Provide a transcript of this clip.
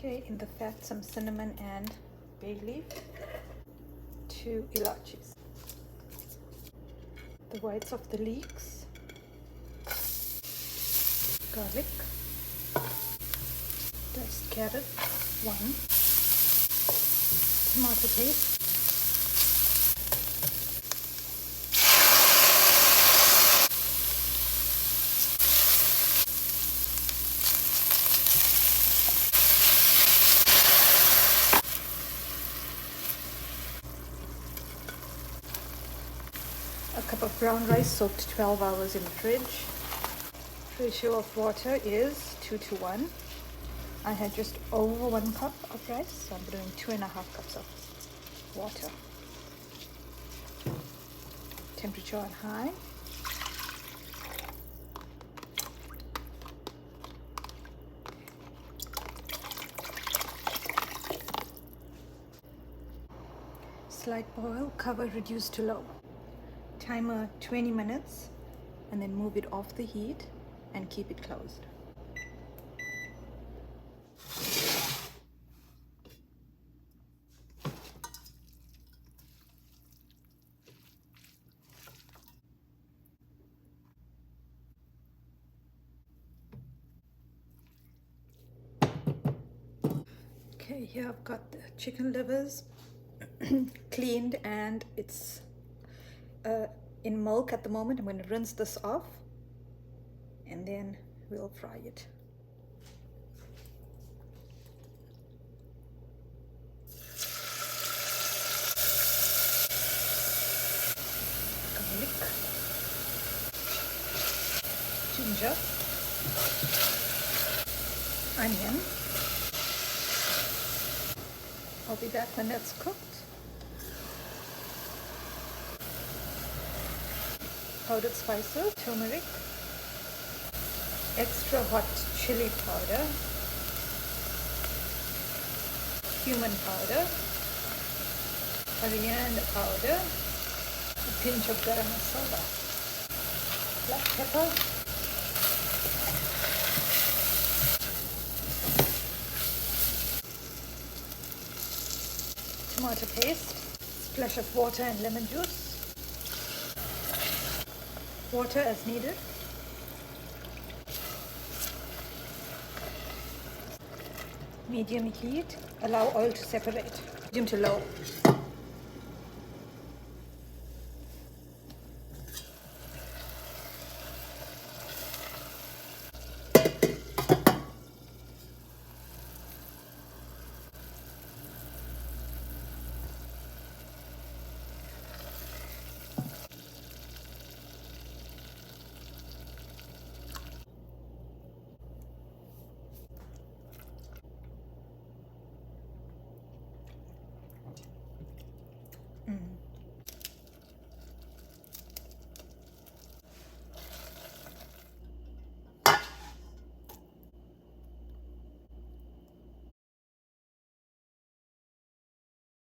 Okay, in the fat, some cinnamon and bay leaf, 2 ilachis, the whites of the leeks, garlic, diced carrot, 1, tomato paste, a cup of brown rice soaked 12 hours in the fridge. Ratio of water is 2 to 1. I had just over 1 cup of rice, so I'm doing 2.5 cups of water. Temperature on high. Slight boil, cover reduced to low. Timer 20 minutes and then move it off the heat and keep it closed. Okay, here I've got the chicken livers cleaned and it's in milk at the moment. I'm going to rinse this off and then we'll fry it. Garlic, ginger, onion. I'll be back when that's cooked. Powdered spices, turmeric, extra hot chili powder, cumin powder, coriander powder, a pinch of garam masala, black pepper, tomato paste, splash of water and lemon juice, water as needed, medium heat, allow oil to separate, medium to low.